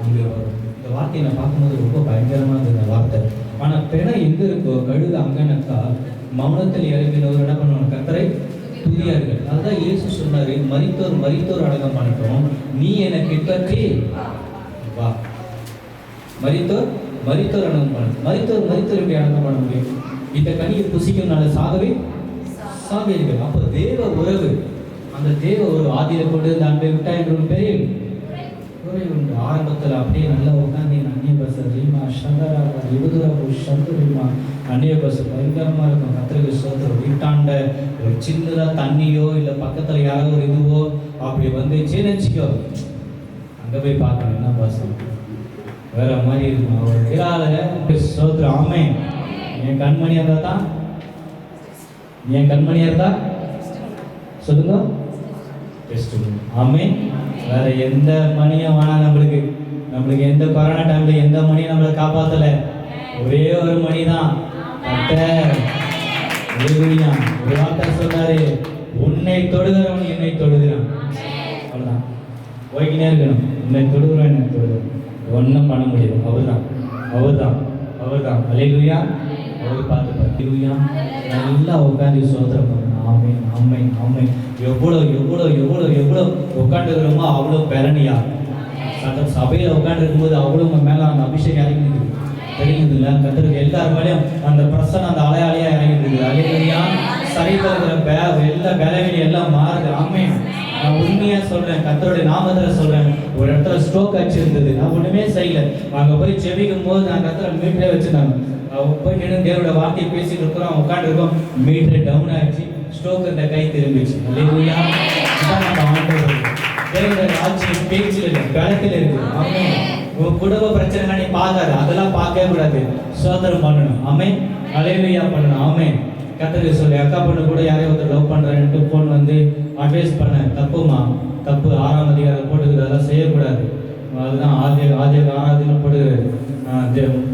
அங்கே வரும். இந்த வார்த்தையை நான் பார்க்கும்போது ரொம்ப பயங்கரமாக இந்த வார்த்தை. ஆனால் பிணம் எங்கே இருக்கோ கழுது அங்கேனாக்கா மௌனத்தில் இறங்கினவர் என்ன பண்ணுவாங்க, கர்த்தரை துதியார்கள். அதுதான் இயேசு சொன்னார், மரித்தோர் அடக்கம் பண்ணிட்டோம், நீ என்னை பின்பற்றி வா. மரித்தோர் அடக்கம் பண்ண, மரித்தோர் எப்படி அடக்கம் பண்ண முடியும்? இந்த கனியை புசிக்கிறதுனால சாவீர்கள். அப்போ தேவ உறவு, அந்த தேவ ஒரு ஆதியில கொண்டு இந்த அன்பை விட்டா என்ற ஒரு பெரிய உரை உண்டு. ஆரம்பத்தில் அப்படியே நல்லா உட்காந்து அந்நிய பஸ் ரீமா சங்கரா சந்துரிமா அந்நிய பஸ் பயங்கரமாக இருக்கும். கர்த்தருக்கு ஸ்தோத்திரம். வீட்டாண்ட ஒரு சின்னதாக தண்ணியோ இல்லை பக்கத்தில் யாரோ ஒரு இதுவோ அப்படி வந்துச்சுன்னு வச்சுக்கோ, அங்கே போய் பார்க்கணும் என்ன பஸ் வேற மாதிரி இருக்கும். அவர் இராத ஸ்தோத்திரம். ஆமே. என் கண்மணியாக இருந்தால் தான், என் கண்மணியாக இருந்தா சொல்லுங்க, ஆமென். வேற எந்த மணியும் வேணா நம்மளுக்கு எந்த கொரோனா டைம்ல எந்த மணியும் நம்மளை காப்பாத்தல. ஒரே ஒரு மணி தான். ஒரு வார்த்தை சொன்னாரு, உன்னை தொடுகிறவன் என்னை தொடுகிறான். அவ்வளவுதான். போய்கினே இருக்கணும். உன்னை தொடுகிறவன் என்னை தொடுகிறான். ஒன்றும் பண்ண முடியாது. அவர்தான் அவர்தான் அவர்தான். அல்லேலூயா. அவர் பார்த்துப்பார். அல்லேலூயா. நல்லா உட்காந்து சோதனை பண்ணணும். ஆமென் ஆமென் ஆமென். எவ்வளோ எவ்வளோ எவ்வளோ எவ்வளோ உட்காந்துருக்கிறோமோ அவ்வளோ பலனியா. சபையில் உட்காந்து இருக்கும்போது அவ்வளோ உங்க மேலே அந்த அபிஷேகம் இறங்கிடுது. தெரியுதுல்ல? கத்தருக்கு எல்லார் மேலேயும் அந்த பிரசனம் அந்த அலையா இறங்கிட்டு. அல்லேலூயா. சரீரத்தில் எல்லா பலவீனி எல்லாம் மாறுது. ஆமென். நான் உண்மையா சொல்றேன், கர்த்தருடைய நாமத்துல சொல்றேன். ஒரு இடத்துல ஸ்ட்ரோக் அடிச்சிருந்தது, நான் ஒண்ணுமே செய்யல. அங்க போய் ஜெபிக்கும் போது நான் கர்த்தரை மீட்டரே வச்சிருந்தாங்க. போய் நின்று தேவனுடைய வார்த்தையை பேசிட்டு இருக்கிறோம், உட்காந்து இருக்கோம், மீட்டர் டவுன் ஆயிடுச்சு, ஸ்ட்ரோக் இந்த கை திரும்பிச்சு. அல்லேலூயா. இதான் நம்ம ஆண்டவர். தேவனுடைய ராஜ்யம் பேச்சில் இல்லை, பலத்தில் இருக்கு. ஆமென். உன் குடும்ப பிரச்சனை நீ பார்க்காது, அதெல்லாம் பார்க்கவே கூடாது, சோதனம் பண்ணணும். ஆமென். அல்லேலூயா பண்ணணும். ஆமென். கர்த்தருக்கு சொல்லி அக்கா பொண்ணு கூட யாரையும் ஒருத்தர் லவ் பண்றேன்ட்டு ஃபோன் வந்து அட்வைஸ் பண்ண, தப்புமா, தப்பு. 6ஆம் அதிகாரம் போட்டுக்கிறது, அதெல்லாம் செய்யக்கூடாது. அதுதான் ஆராதின்னு போட்டுக்கிறது.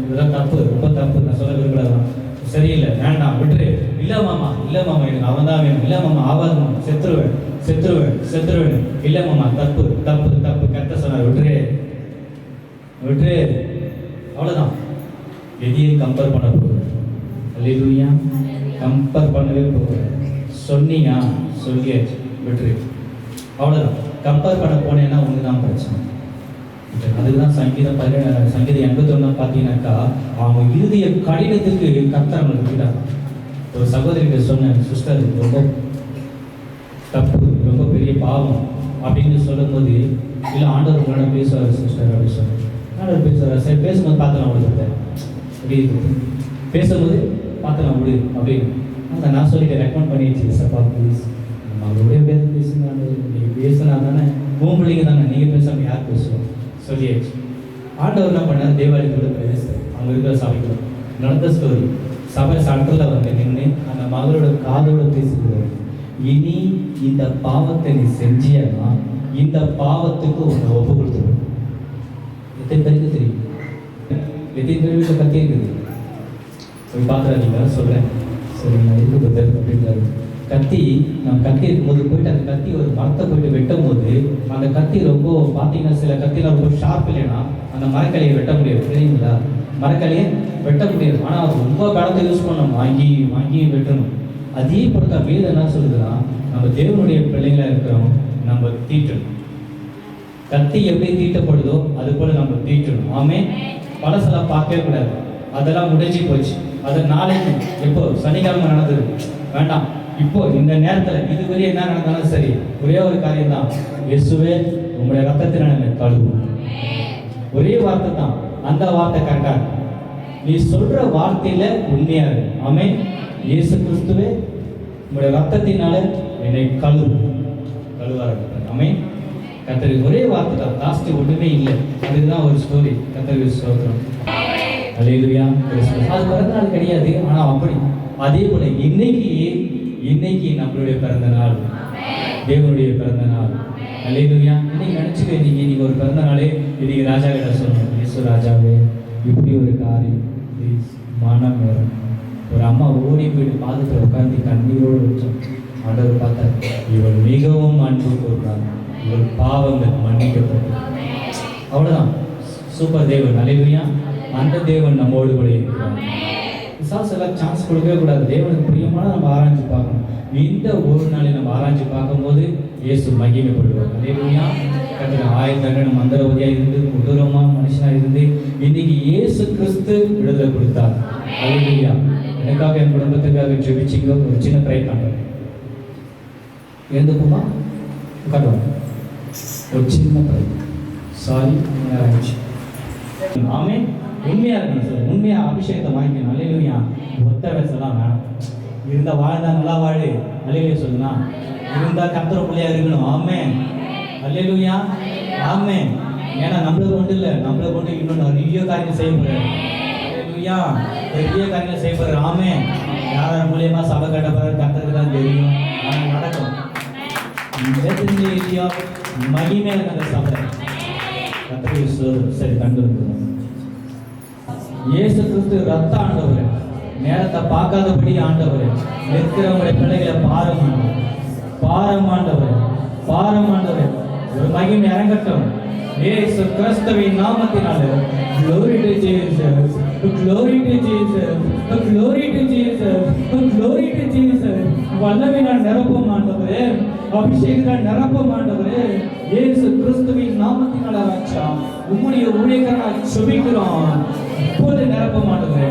இதெல்லாம் தப்பு, ரொம்ப தப்பு. நான் சொல்ல விரும்பலாம், சரியில்லை, வேண்டாம், விட்டுரு. இல்லை மாமா எனக்கு அவன் தான் வேணும். இல்லை மாமா ஆவாது மாமா, செத்துருவேன். இல்லை மாமா தப்பு தப்பு தப்பு. கர்த்தர் சொன்னார், விட்டுரு. அவ்வளோதான். எதையும் கம்பேர் பண்ண போகுது. அல்லேலூயா. கம்பேர் பண்ணவே போகுது. சொன்னீங்க, சொல்லியாச்சு, விட்டுரு. அவ்வளோதான். கம்பேர் பண்ண போனேன்னா ஒன்று தான் பிரச்சனை. அதுதான் சங்கீதம் 81 பார்த்தீங்கன்னாக்கா, அவங்க இறுதிய கடினத்துக்கு கர்த்தர் அவங்களுக்கு விட்டார். ஒரு சகோதரிக்கு சொன்னேன், சிஸ்டர் ரொம்ப தப்பு, ரொம்ப பெரிய பாவம் அப்படின்னு சொல்லும்போது, இல்லை ஆண்டவர் உங்களோட பேசுவார் சிஸ்டர் அப்படின்னு சொன்னேன். ஆண்டவர் பேசுவார். சரி, பேசும்போது பார்த்துலாம் விடுறேன், பேசும்போது பார்த்துலாம் விடு அப்படின்னு நான் சொல்லிட்டு ரெக்கமெண்ட் பண்ணிடுச்சு. சப்பா ப்ளீஸ், அவருடைய பேசுங்க, நீங்கள் பேசுனா தானே உன் பிள்ளைங்க தானே, நீங்கள் பேசாமல் யார் பேசுவோம் சொல்லியாச்சு. ஆண்டவர் என்ன பண்ணார், தேவாலயத்தோட பிரவேசம் அங்கே இருக்கிற சபைக்கு நடந்த ஸ்டோரி. சபை சட்டத்தில் வந்து நின்று அந்த மகளோட காதோட பேசுகிறார், இனி இந்த பாவத்தை நீ செஞ்சியன்னா இந்த பாவத்துக்கு உன்னை ஒப்பு கொடுத்துருவோம். எத்தனை பேருக்கு தெரியும்? எத்தனை பேர் வீட்டில் கத்தி இருக்குது? போய் பார்க்குறாதீங்க, சொல்கிறேன். சரி, நான் இருக்கு பத்தர் அப்படின்றாரு. கத்தி, நம்ம கத்தி இருக்கும்போது போயிட்டு அந்த கத்தி ஒரு மரத்தை போயிட்டு வெட்டும் போது அந்த கத்தி ரொம்ப பார்த்தீங்கன்னா, சில கத்திலாம் ரொம்ப ஷார்ப் இல்லைன்னா அந்த மரக்கலையை வெட்ட முடியாது, தெரியுங்களா? மரக்கலையை வெட்ட முடியாது. ஆனால் ரொம்ப பலத்தை யூஸ் பண்ணணும், வாங்கி வெட்டணும். அதே பொறுத்த வேதம் என்ன சொல்லுதுன்னா, நம்ம தேவனுடைய பிள்ளைங்களாக இருக்கிறோம், நம்ம தீட்டணும். கத்தி எப்படி தீட்டப்படுதோ அது போல நம்ம தீட்டணும். ஆமே. பழசெல்லாம் பார்க்கவே கூடாது, அதெல்லாம் முடிஞ்சு போச்சு. அது நாளைக்கு எப்போ சனிக்கிழமை நடந்தது வேண்டாம், இப்போ இந்த நேரத்தில் இதுவரை என்ன நடந்தாலும் சரி, ஒரே ஒரு காரியம் தான், இயேசுவே உங்களுடைய ரத்தத்தினால் என்னை கழுவும். ஒரே வார்த்தை தான், அந்த வார்த்தை கரெக்டா. நீ சொல்ற வார்த்தையில உண்மையா இருக்கு. ஆமென். இயேசு கிறிஸ்துவே உங்களுடைய ரத்தத்தினால என்னை கழுவாரு. ஆமென். கர்த்தருக்கு ஒரே வார்த்தை தான், லாஸ்ட் ஒன்றுமே இல்லை. அதுதான் ஒரு ஸ்டோரி. கர்த்தருக்கு ஸ்தோத்திரம். அல்லேலூயா. அது பிறந்த நாள் கிடையாது, ஆனா அப்படி அதே போல இன்னைக்கு நம்மளுடைய பிறந்த நாள், தேவனுடைய பிறந்த நாள். அல்லேலூயா. இன்னைக்கு நினைச்சுக்க, இன்னைக்கு ஒரு பிறந்த நாளே. இன்னைக்கு ராஜா கிட்ட சொன்னோம், இயேசு ராஜாவே இப்படி ஒரு காரியம் ப்ளீஸ், மனம் வேறும். ஒரு அம்மா ஓடி போயிட்டு பாதத்தில் உட்காந்து கண்ணீரோடு வச்சோம். ஆண்டவர் பார்த்தார், இவள் மிகவும் அன்பு கூறுறாங்க, இவள் பாவங்கள் மன்னிக்கப்பட்டது. அவ்வளவுதான். சூப்பர் தேவன். அல்லேலூயா. அந்த தேவன் நம்மோடு கூட இருக்கிறார். விசாஸ் எல்லாம் சான்ஸ் கொடுக்கவே கூடாது. தேவனுக்கு பிரியமான நம்ம ஆராய்ச்சி பார்க்கணும். இந்த ஒரு நாளை நம்ம ஆராய்ச்சி பார்க்கும்போது இயேசு மகிமைப்படுவார். அல்லேலூயா. கர்த்தர் ஆயத்தங்க மந்திரவதியாக இருந்து கொடூரமா மனுஷனா இருந்து இன்னைக்கு இயேசு கிறிஸ்து விடுதலை கொடுத்தார். அல்லேலூயா. எனக்காக என் குடும்பத்துக்காக ஜெபிச்சிங்க. ஒரு சின்ன ப்ரே பண்ணுறேன். எழுந்துக்குமா, உட்காருவாங்க. ஒரு சின்ன ப்ரே. சாரி, ஆரம்பிச்சு. ஆமென். உண்மையா இருக்கணும் சார், உண்மையா அபிஷேகத்தை வாங்கிக்கணும். அல்லேலூயா. ஒத்த வயசெல்லாம் வேணும். இருந்தா வாழ்ந்தா நல்லா வாழு. அல்லேலூயா சொல்லுனா. இருந்தா கர்த்தர் பிள்ளையா இருக்கணும். ஆமென். அல்லேலூயா. ஆமென். ஏன்னா நம்மளை கொண்டு இல்லை, நம்மளை கொண்டு இன்னும் நிறைய காரியம் செய்ய போறாரு. அல்லேலூயா. பெரிய காரியங்கள் செய்ய போறாரு. ஆமென். யார் மூலியமா சபை கட்ட போறாரு கர்த்தருக்கு தான் தெரியும். ஆனால் நடக்கும். இல்லையோ மகிமையாக அந்த சபை கர்த்தருக்கு சரி கண்டு வந்துடும். இயேசு கிறிஸ்து ரத்த ஆண்டவர், நேரத்தை பார்க்காதபடி ஆண்டவர், இருக்கிறவங்களுடைய பிள்ளைகளை பாரம் ஆண்டவர். ஒரு மகிமை இறங்கட்டும். இயேசு கிறிஸ்துவின் நாமத்தினாலே glory to Jesus, glory to Jesus, glory to Jesus, glory to Jesus. வல்லமையால் நிரப்பும் ஆண்டவரே, அபிஷேகத்தால் நிரப்பும் ஆண்டவரே, இயேசு கிறிஸ்துவின் நாமத்தினாலே ராஜா உம்முடைய ஊழியக்காரனாக ஜெபிக்கிறோம். இப்போது நிரப்பும் ஆண்டவரே,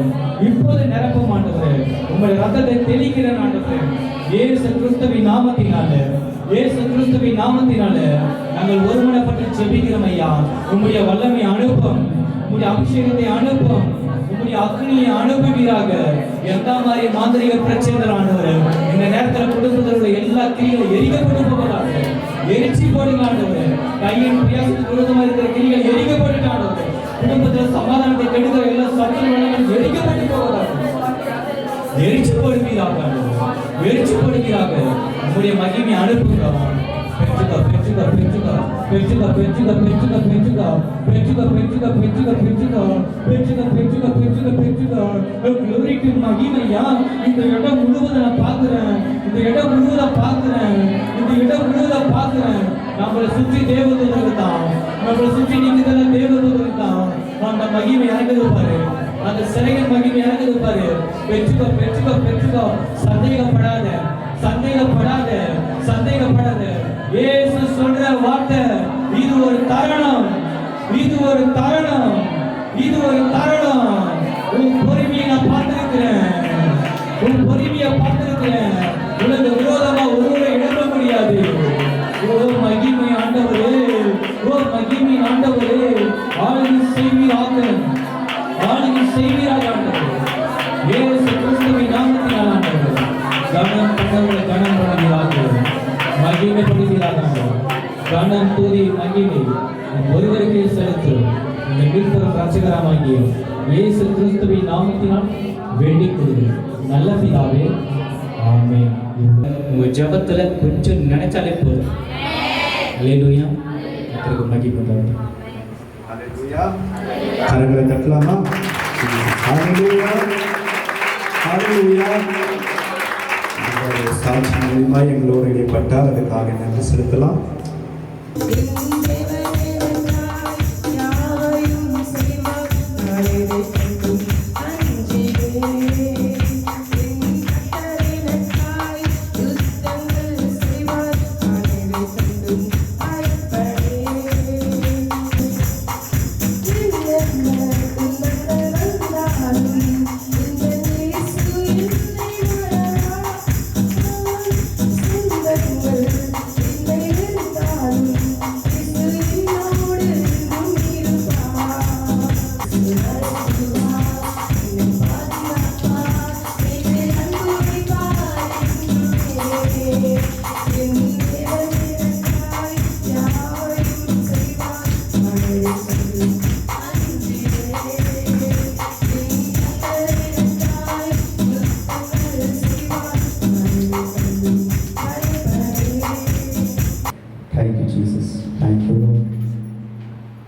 இப்போது நிரப்பும் ஆண்டவரே, உம்முடைய ரத்தத்தை தெளிக்கிற ஆண்டவரே, இயேசு கிறிஸ்துவின் நாமத்தினாலே, இயேசு கிறிஸ்துவின் நாமத்தினாலே நாங்கள் ஒருமனப்பட்டு ஜெபிக்கிறோம் ஐயா. உம்முடைய வல்லமை அனுப்பும், உம்முடைய அபிஷேகத்தை அனுப்பும், உம்முடைய அக்னியை அனுப்புவீராக. எந்த மாதிரி மாந்திரிக பிரச்சனைகள் ஆண்டவரே இந்த நேரத்தில் குடும்பத்தில் எல்லா கிரிகளும் எரிக்கப்பட்டு போவதாக. எரிச்சி போடுங்க ஆண்டவரே. கையின் பிரியாசத்துக்கு விரோதமாக இருக்கிற கிரிகள் எரிக்கப்பட்டு ஆண்டவரே. குடும்பத்தில் சமாதானத்தை கெடுக்கிற எல்லா சத்துருக்களும் எரிக்கப்பட்டு போவதாக. எரிச்சு போடுவீராக ஆண்டவரே, எரிச்சு போடுவீராக. உம்முடைய மகிமை அனுப்புங்க. பெற்றுக்க பெற்றுக்க பெற்றுக்க பெற்றுக்க பெற்றுக்க பெற்றுக்க பெற்றுக்க பெற்றுக்க பெற்றுக்க பெற்றுக்க பெற்றுக்க பெற்றுக்க பெற்றுக்க பெற்றுக்க பெற்றுக்க குளோரிக்கு மகிமையா. இந்த இடம் முழுவதும் நான் பார்க்கிறேன், இந்த இடம் முழுவதும் பார்க்கிறேன், இந்த இடம் முழுவதும் பார்க்கிறேன். நம்மளை சுற்றி தேவதூதர்கள் தான், நம்மளை சுற்றி நீங்க தேவதூதர்கள் தான். அந்த மகிமை இறங்குது பாரு, அந்த சிறையின் மகிமை இறங்குது பாரு. பெற்றுக்க பெற்றுக்க பெற்றுக்க. சந்தேகப்படாத, சந்தேகப்படாத, சந்தேகப்படாத. இயேசு சொல்ற வார்த்தை, இது ஒரு தருணம், இது ஒரு தருணம், இது ஒரு தருணம். உன் பொறுமையை நான் பார்த்திருக்கிறேன், உன் பொறுமையை பார்த்திருக்கிறேன். உனக்கு விரோதமா ஒருவரை எழுத முடியாது. ஓ மகிமை ஆண்டவரே, ஓ மகிமை ஆண்டவரே, ஆளுகை செய்வீராக, ஆளுகை செய்வீராக ஆண்டவரே. இயேசு கிறிஸ்துவின் நாமத்தினால் ஆண்டவரே கனம் பண்ணவரை கனம் பண்ணுவீராக, மகிமைப்படுவீராக. கனம் தூதி மகிமை ஒருவருக்கே செலுத்து. இந்த மீட்பெரும் ரட்சகராகிய இயேசு கிறிஸ்துவின் நாமத்தினால் வேண்டிக் கொள்கிறேன் நல்ல பிதாவே, ஆமென். உங்க ஜெபத்துல கொஞ்சம் நினைச்சாலே போதும். அல்லேலூயா. கர்த்தருக்கு மகிமை உண்டாகட்டும். ஹalleluya. கரங்களை தட்டலாமா? ஹalleluya, ஹalleluya. சாட்சி மூலமா எங்களோடு இடைப்பட்டால் அதுக்காக நன்றி செலுத்தலாம்.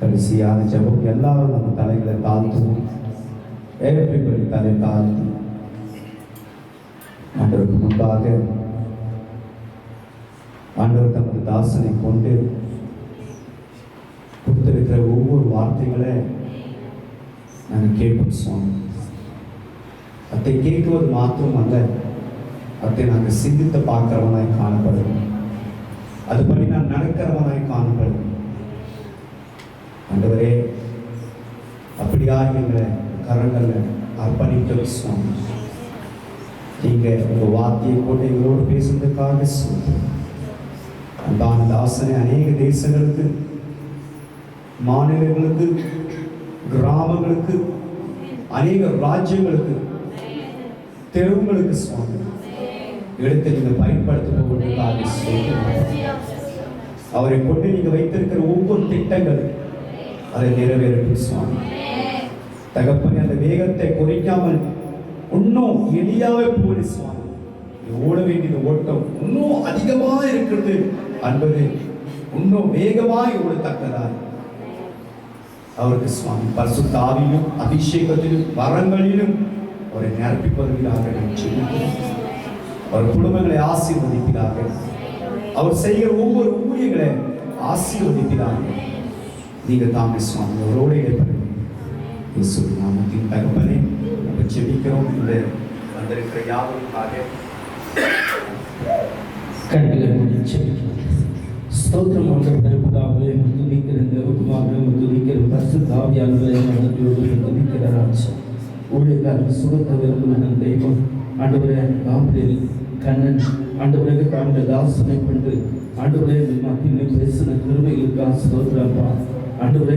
கடைசியான ஜெபம். எல்லாரும் நம்ம தலைகளை தாழ்த்துவோம். எவ்ரிபடி தலை தாழ்த்தி ஆண்டவருக்கு முன்பாக ஆண்டவர் தமது தாசனை கொண்டு கொடுத்திருக்கிற ஒவ்வொரு வார்த்தைகளை நாங்கள் கேட்போம் சுவாமி. அதை கேட்குவது மாத்திரம் அல்ல, அதை நாங்கள் சிந்தித்து பார்க்கிறவனாய் காணப்படுவோம். அதுபடி நான் நடக்கிறவனாய் காணப்படுவோம். ஆண்டவரே, அப்படியாக எங்களை கரங்களை அர்ப்பணிக்க சுவாமி. நீங்கள் உங்கள் வார்த்தையை கொண்டு எங்களோடு பேசுறதுக்காக சொல்லுங்கள். அன்பான தாசனை அநேக தேசங்களுக்கு, மாநிலங்களுக்கு, கிராமங்களுக்கு, அநேக ராஜ்யங்களுக்கு, தெருவுங்களுக்கு சுவாமி எடுத்து நீங்கள் பயன்படுத்த போவதற்காக சொல்லுங்கள். அவரை கொண்டு நீங்கள் வைத்திருக்கிற ஒவ்வொரு திட்டங்கள் அதை நிறைவேறட்டும் சுவாமி. தகப்பனே, அந்த வேகத்தை குறைக்காமல் இன்னும் எளியாவே போடி சுவாமி. ஓட வேண்டியது ஓட்டம் இன்னும் அதிகமாக இருக்கிறது என்பது இன்னும் வேகமாய் ஓடத்தக்கதாய் அவருக்கு சுவாமி பரிசுத்த ஆவியிலும் அபிஷேகத்திலும் வரங்களிலும் அவரை நிரப்பிப்பதற்காக அவர் குடும்பங்களை ஆசீர்வதிக்கிறார்கள். அவர் செய்கிற ஒவ்வொரு ஊழியர்களை ஆசீர்வதிக்கிறார்கள். நீங்கள் தாமே சுவாமி அவரோடு இடைப்படுங்க. இயேசு நாமத்தின் தகப்பனே நம்ம ஜெபிக்கிறோம். இந்த வந்திருக்கிற யாவருக்காக கண்களை மூடி ஜெபிக்கலாம். ஸ்தோத்திரம் ஆண்டவரே, பிதாவே, துதிக்கிற தேவகுமாரே, துதிக்கிற பரிசுத்த ஆவியானவரே, நன்றியோடு துதிக்கிற ராஜா. ஊழியக்காரர் சுகத்தை விரும்பின தெய்வம் ஆண்டவரே, காபிரியல் கண்ணன் ஆண்டவரே, காண்ட தாசனை கொண்டு ஆண்டவரே மத்தியில் பேசின கிருபைகளுக்கா ஸ்தோத்திரப்பா. ஆண்டவரே,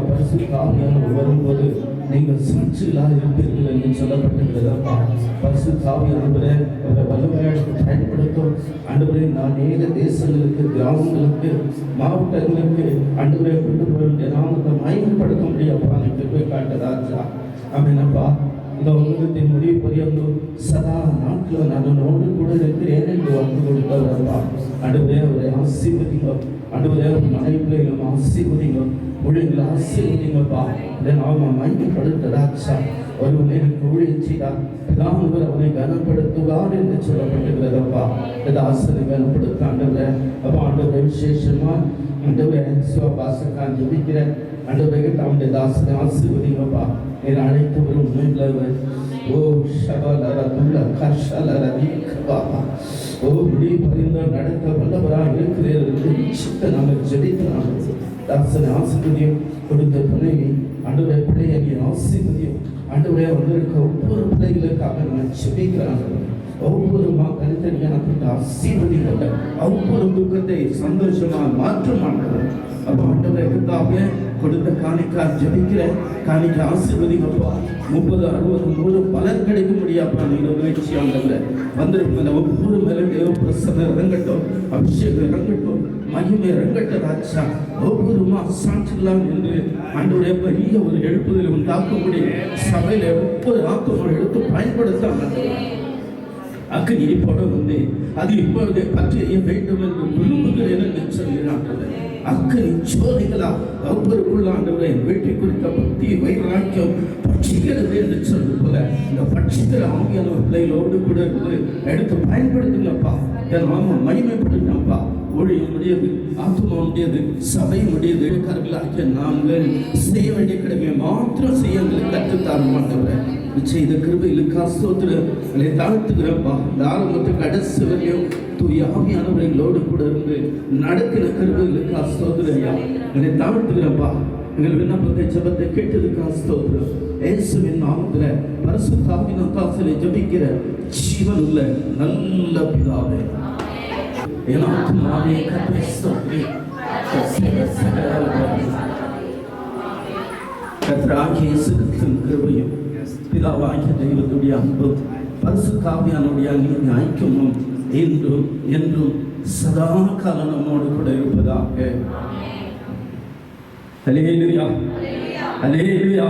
பரிசுத்த ஆவியானவர் வரும்போது நீங்கள் சாட்சிகளாக இருப்பீர்கள் என்று சொல்லப்பட்டிருக்கிறதப்பா. பரிசுத்த ஆவியானவரே அவரை வல்லமையாக பயன்படுத்தும். ஆண்டவரே, நான் அநேக தேசங்களுக்கு, கிராமங்களுக்கு, மாவட்டங்களுக்கு ஆண்டவரை கொண்டு போய் நாமத்தை மயப்படுத்த முடியாப்பா. நீ போய் காட்டுதாச்சா அப்படின்னப்பா. இந்த உலகத்தின் முடிவு பரியந்தம் சதா நாட்கள் நான் உன்னோடு கூட இருக்கிறேன் என்று வந்து கொடுத்தவரப்பா. ஆண்டவரே, அவரை ஆசீர்வதிங்க. ஆண்டவரே, மனைவி பிள்ளைகளும் ஆசீர்வதிங்க, ஊழியர்களை ஆசீர்வதிங்கப்பா. இதை நாம மயப்படுத்ததாச்சா. ஒருவன் எனக்கு ஊழியம் செய்தார், பிதானவர் அவனை கனப்படுத்துவார் என்று சொல்லப்பட்டிருக்கிறதப்பா. இதை ஆசனை கனப்படுத்த ஆண்டவரே. அப்போ ஆண்டவரை விசேஷமா ஆண்டவரை சிவபாசக்கான் ஜெபிக்கிற ஆண்டவரை அவனுடைய தாசனை ஆசீர்வதிங்கப்பா. நீர் அழைத்தவரும் உண்மையுள்ளவர். ஓ ஷபலரதுல்ல கர்ஷலரதிகபா. ஓ முடிவு பரிந்து நடத்த வல்லவராக இருக்கிறீர்கள் என்று நாங்கள் ஜெபிக்கிறோம். தாசனை ஆசீர்வதியும். கொடுத்த பிள்ளையை ஆண்டவரை பிள்ளையை நீர் ஆசீர்வதியும். ஆண்டவரே, வந்திருக்க ஒவ்வொரு பிள்ளைகளுக்காக நான் ஜெபிக்கிறேன். ஒவ்வொரு தனித்தனியாக ஆசீர்வதிங்க. ஒவ்வொரு துக்கத்தை சந்தோஷமாக மாற்றும் ஆண்டவர். அப்போ ஆண்டவரை கொடுத்த காணிக்கா ஜெபிக்கிற காணிக்க ஆசீர்வதிங்கப்பா. 30, 60, 100 பலன் கிடைக்க முடியாப்பா. நீங்கள் முயற்சி ஆண்டவரை வந்திருக்க ஒவ்வொரு மேலும் தேவ பிரசன்னம் இறங்கட்டும், அபிஷேகம் இறங்கட்டும், மகிமை இறங்கட்டும் ராஜா. ஒவ்வொரு சாட்சிகளாக என்று ஆண்டவரே பெரிய ஒரு எழுப்புதல் உண்டாக்கும்படி சபையில் ஒவ்வொரு ஆக்கமும் எடுத்து பயன்படுத்த அக்னி போட வந்து அது இப்பொழுது பற்றிய வேண்டும் என்று விரும்புகிறேன் என்று சொல்கிறார்கள். அக்னி சோதிகளா ஒவ்வொருக்குள்ள ஆண்டவரை வெற்றி கொடுத்த பக்தி வைராக்கியம் பட்சிக்கிறது என்று சொல்வது போல இந்த பட்சிக்கிற ஆவியானவர் பிள்ளைகளோடு கூட இருந்து எடுத்து பயன்படுத்துங்கப்பா. என் நாம மகிமைப்படுத்தப்பா. ஊழியம் முடியது, ஆத்மா முடியது, சபை முடியது. கருவிலாக்கிய நாங்கள் செய்ய வேண்டிய கடமையை மாத்திரம் செய்ய எங்களுக்கு கற்றுத்தர மாட்டவரை செய்த கிருபைகளுக்கு ஸ்தோத்திரங்களை தாழ்த்துகிறப்பா. இந்த ஆரம்பத்துக்கு கடைசி வரையும் தூய ஆவியானவர்களோடு கூட இருந்து நடக்கிற கிருபைகளுக்கு ஸ்தோத்திரையா எங்களை தாழ்த்துகிறப்பா. எங்கள் விண்ணப்பத்தை ஜெபத்தை கேட்டதுக்கு ஸ்தோத்திரம். இயேசுவின் நாமத்துல பரிசுத்த ஆவியின் தாசனை ஜெபிக்கிற ஜீவன் உள்ள நல்ல பிதாவே, என் ஆத்துமாவே கர்த்தரை ஸ்தோத்திரி. கர்த்தராகிய இயேசு கிறிஸ்துவின் கிருபையும் பிதாவாகிய தெய்வத்துடைய அன்பும் பரிசுத்த ஆவியானுடைய நீதி ஐக்கியமும் என்றும் என்றும் சதா காலம் நம்மோடு கூட இருப்பதாக. அல்லேலூயா, அல்லேலூயா,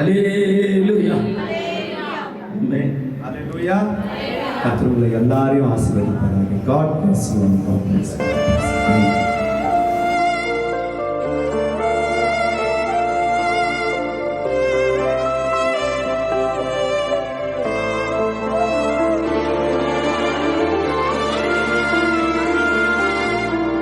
அல்லேலூயா. ஆமென். அல்லேலூயா. கர்த்தர் உங்களை எல்லாரையும் ஆசீர்வதிப்பாராக. God bless you and God bless you.